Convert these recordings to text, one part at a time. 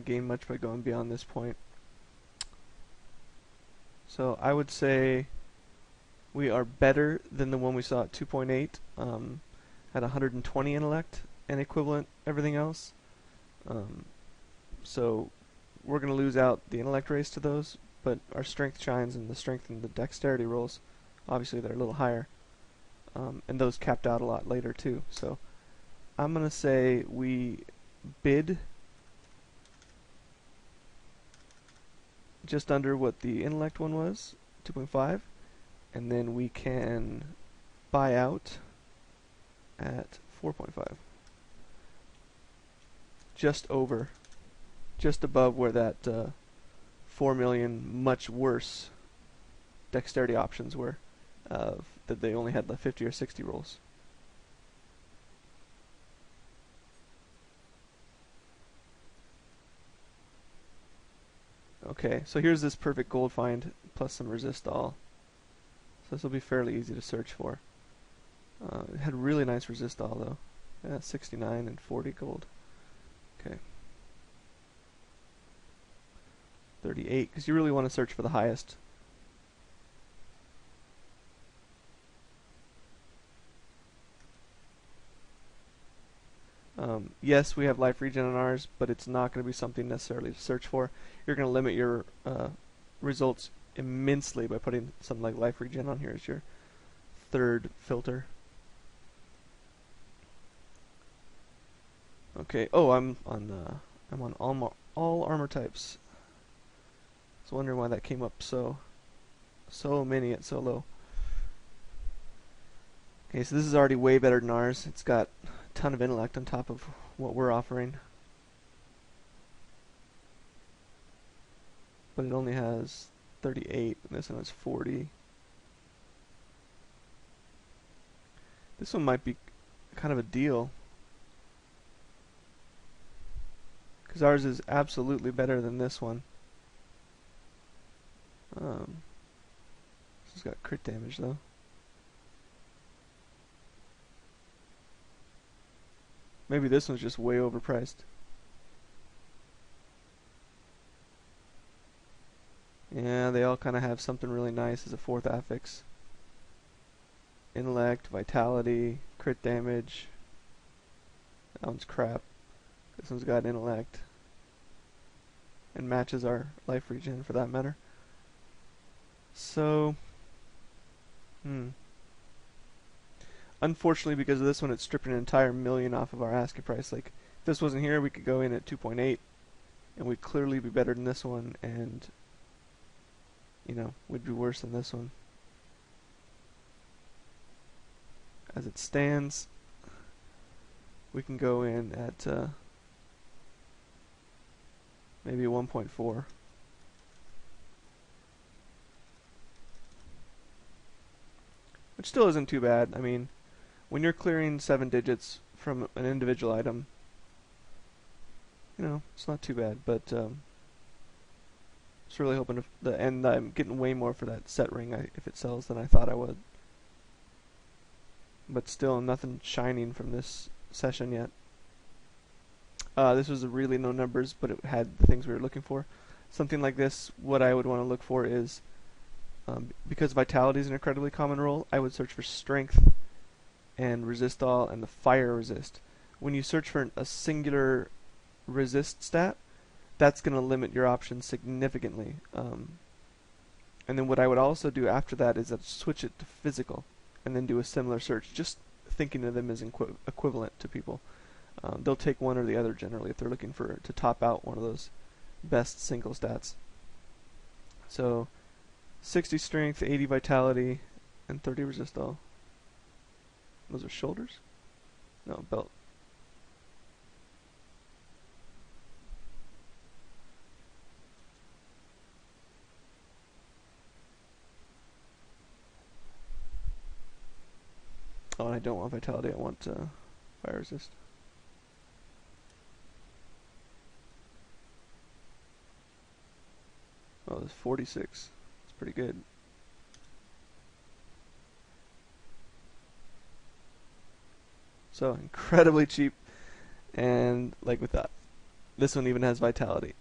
to gain much by going beyond this point. So I would say we are better than the one we saw at 2.8 at 120 intellect and equivalent everything else. So we're going to lose out the intellect race to those, but our strength shines, and the strength and the dexterity rolls, obviously they're a little higher. And those capped out a lot later too. So I'm going to say we bid just under what the intellect one was, 2.5, and then we can buy out at 4.5. Just above where that 4 million much worse dexterity options were, that they only had like 50 or 60 rolls. Okay, so here's this perfect gold find plus some resist all. So this will be fairly easy to search for. It had really nice resist all though. Yeah, 69 and 40 gold. Okay. 38, because you really want to search for the highest. Yes, we have life regen on ours, but it's not going to be something necessarily to search for. You're going to limit your results immensely by putting something like life regen on here as your third filter. Okay. Oh, I'm on all armor types. I was wondering why that came up so many at so low. Okay, so this is already way better than ours. It's got a ton of intellect on top of what we're offering. But it only has 38, and this one has 40. This one might be kind of a deal, because ours is absolutely better than this one. This has got crit damage though. Maybe this one's just way overpriced. Yeah, they all kind of have something really nice as a fourth affix. Intellect, vitality, crit damage. That one's crap. This one's got intellect. And matches our life regen for that matter. So, unfortunately, because of this one, it's stripping an entire million off of our asking price. Like, if this wasn't here, we could go in at 2.8, and we'd clearly be better than this one, and, you know, we'd be worse than this one. As it stands, we can go in at maybe a 1.4. Which still isn't too bad. I mean, when you're clearing 7 digits from an individual item, you know, it's not too bad. But just really hoping and I'm getting way more for that set ring if it sells than I thought I would. But still, nothing shining from this session yet. This was a really no numbers, but it had the things we were looking for. Something like this, what I would want to look for is, because vitality is an incredibly common roll, I would search for strength and resist all and the fire resist. When you search for a singular resist stat, that's going to limit your options significantly. And then what I would also do after that is I'd switch it to physical and then do a similar search, just thinking of them as equivalent to people. They'll take one or the other generally if they're looking to top out one of those best single stats. So 60 strength, 80 vitality, and 30 resist all. Those are shoulders? No, belt. Oh, and I don't want vitality, I want fire resist. Oh, there's 46. It's pretty good. So incredibly cheap, and like with that, This one even has vitality.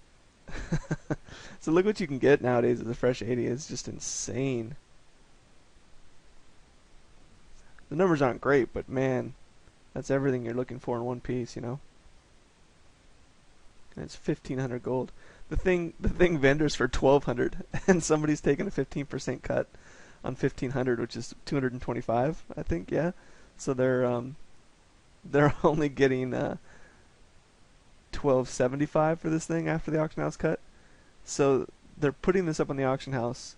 So look what you can get nowadays with the fresh 80. It's just insane. The numbers aren't great, but man, that's everything you're looking for in one piece, you know? And it's 1,500 gold. The thing vendors for 1,200, and somebody's taking a 15% cut on 1,500, which is 225, I think. Yeah. So they're only getting 1,275 for this thing after the auction house cut. So they're putting this up on the auction house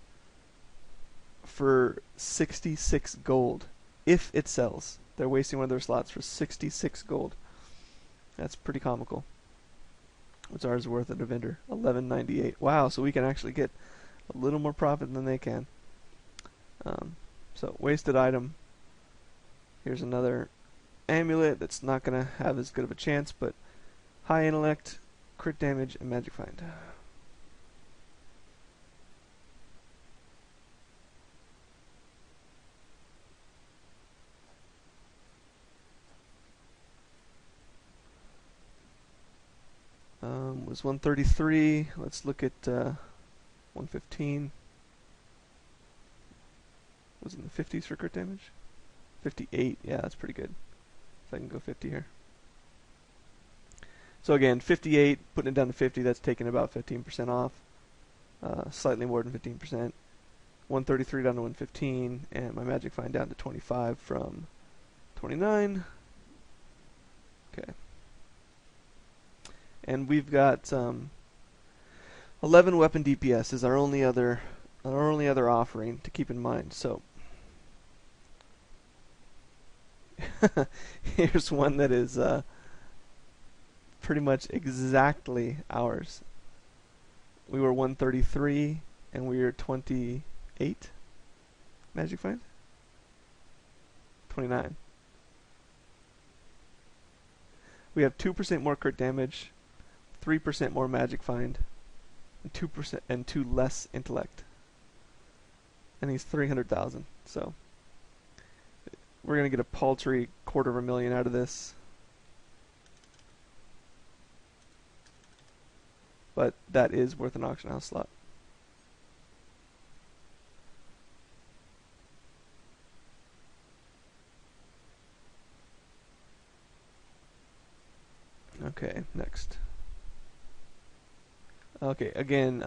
for 66 gold if it sells. They're wasting one of their slots for 66 gold. That's pretty comical. What's ours worth at a vendor? 11.98. Wow, so we can actually get a little more profit than they can. So wasted item. Here's another amulet that's not going to have as good of a chance, but high intellect, crit damage, and magic find. Was 133. Let's look at 115. Was it in the 50s for crit damage? 58. Yeah, that's pretty good. So I can go 50 here. So again, 58, putting it down to 50, that's taking about 15% off. Slightly more than 15%. 133 down to 115, and my magic find down to 25 from 29. Okay. And we've got 11 weapon DPS is our only other offering to keep in mind. So here's one that is pretty much exactly ours. We were 133 and we were 28 magic find. 29. We have 2% more crit damage, 3% more magic find, and 2% and 2 less intellect. And he's 300,000. So we're gonna get a paltry $250,000 out of this. But that is worth an auction house slot. Okay, next. Okay, again,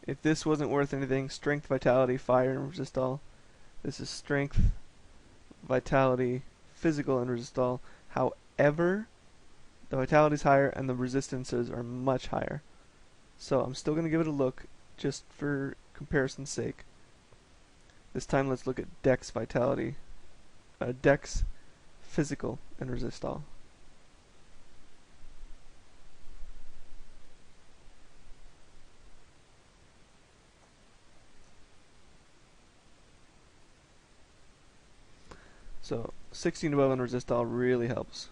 if this wasn't worth anything, strength, vitality, fire, and resist all. This is strength, vitality, physical, and resist all. However, the vitality's higher and the resistances are much higher. So I'm still going to give it a look, just for comparison's sake. This time let's look at dex, vitality, dex, physical, and resist all. So 16 above on resist all really helps.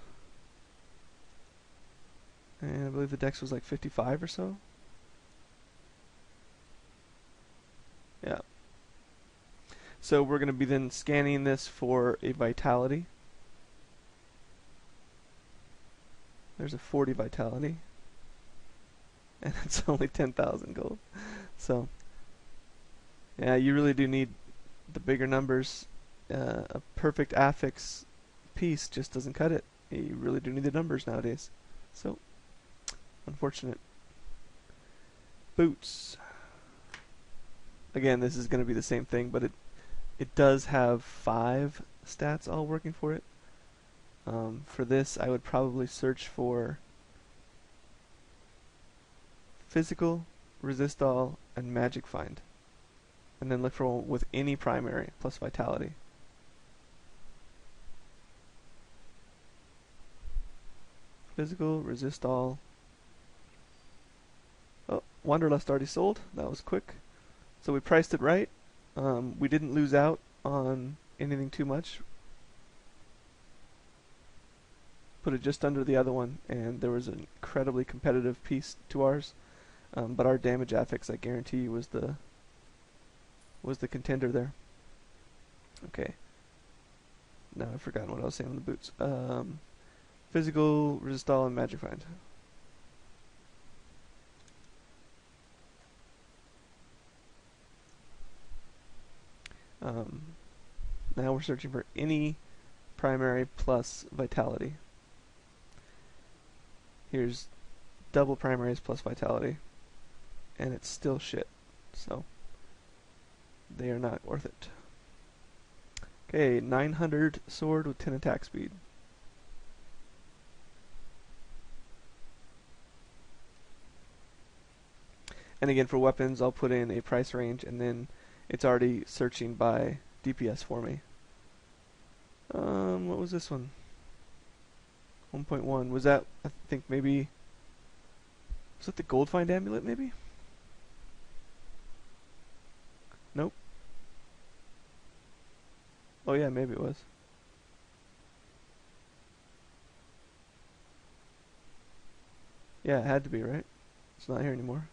And I believe the dex was like 55 or so. Yeah. So we're going to be then scanning this for a vitality. There's a 40 vitality. And it's only 10,000 gold. So, yeah, you really do need the bigger numbers. A perfect affix piece just doesn't cut it. You really do need the numbers nowadays. So, unfortunate. Boots. Again, this is going to be the same thing, but it does have 5 stats all working for it. For this, I would probably search for physical, resist all, and magic find. And then look for one with any primary plus vitality. Physical, resist all. Oh, Wanderlust already sold. That was quick. So we priced it right. We didn't lose out on anything too much. Put it just under the other one, and there was an incredibly competitive piece to ours. But our damage affix, I guarantee you, was the contender there. Okay. Now I've forgotten what I was saying on the boots. Physical, resist all, and magic find. Now we're searching for any primary plus vitality. Here's double primaries plus vitality, and it's still shit. So they are not worth it. Okay, 900 sword with 10 attack speed. And again, for weapons, I'll put in a price range, and then it's already searching by DPS for me. What was this one? 1.1. Was that, I think maybe, was that the gold find amulet maybe? Nope. Oh yeah, maybe it was. Yeah, it had to be, right? It's not here anymore.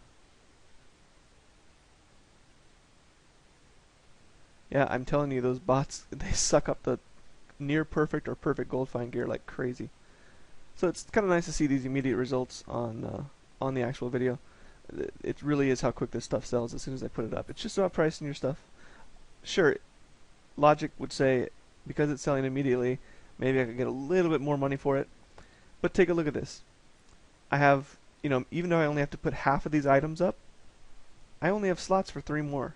Yeah, I'm telling you, those bots, they suck up the near perfect or perfect gold find gear like crazy. So it's kind of nice to see these immediate results on the actual video. It really is how quick this stuff sells as soon as I put it up. It's just about pricing your stuff. Sure, logic would say because it's selling immediately, maybe I could get a little bit more money for it. But take a look at this. I have, even though I only have to put half of these items up, I only have slots for 3 more.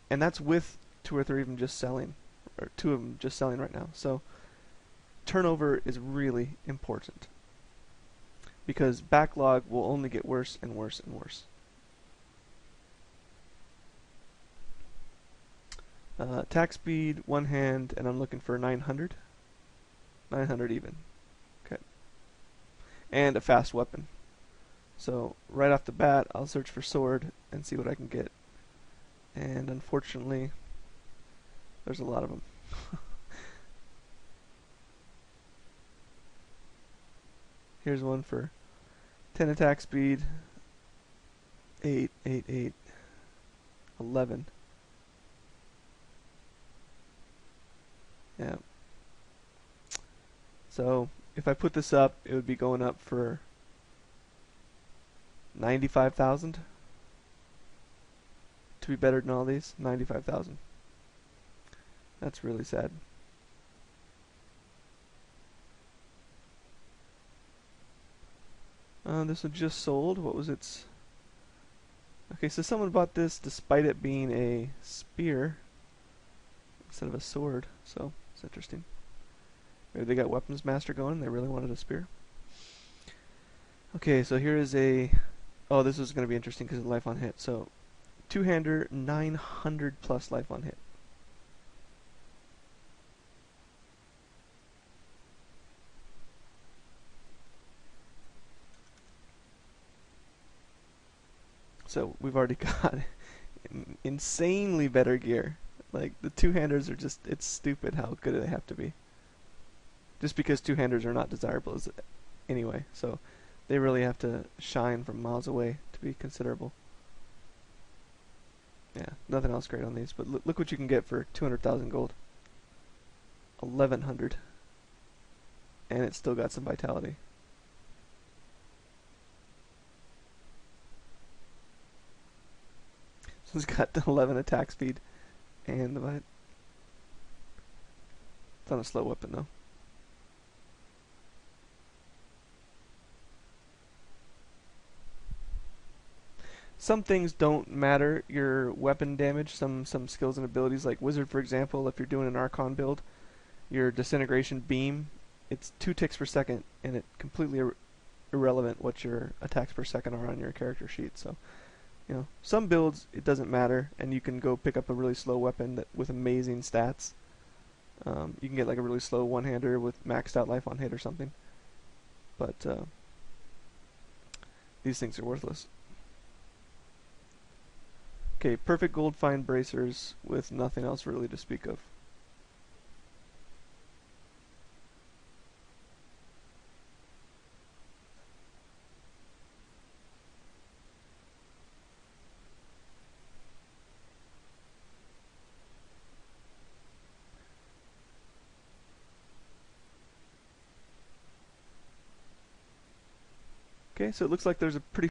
And that's with 2 or 3 of them just selling, or 2 of them just selling right now. So turnover is really important, because backlog will only get worse and worse and worse. Attack speed, 1 hand, and I'm looking for 900. 900 even. Okay. And a fast weapon. So right off the bat, I'll search for sword and see what I can get. And unfortunately, there's a lot of them. Here's one for 10 attack speed, 8, 8, 8, 11. Yeah. So if I put this up, it would be going up for 95,000. To be better than all these, 95,000. That's really sad. This one just sold. What was its... Okay, so someone bought this despite it being a spear instead of a sword, so it's interesting. Maybe they got Weapons Master going and they really wanted a spear. Okay, so here is a... Oh, this is going to be interesting because of life on hit. So, two-hander, 900 plus life on hit. So we've already got insanely better gear. Like, the two-handers are just, it's stupid how good they have to be. Just because two-handers are not desirable anyway, so they really have to shine from miles away to be considerable. Yeah, nothing else great on these, but look what you can get for 200,000 gold. 1,100. And it's still got some vitality. So it's got 11 attack speed and the bite. It's on a slow weapon though. Some things don't matter your weapon damage. Some skills and abilities, like Wizard for example, if you're doing an Archon build, your disintegration beam, it's 2 ticks per second, and it's completely irrelevant what your attacks per second are on your character sheet. So, you know, some builds it doesn't matter, and you can go pick up a really slow weapon that with amazing stats. You can get like a really slow one-hander with maxed out life on hit or something. But these things are worthless. Okay, perfect gold find bracers with nothing else really to speak of. Okay, so it looks like there's a pretty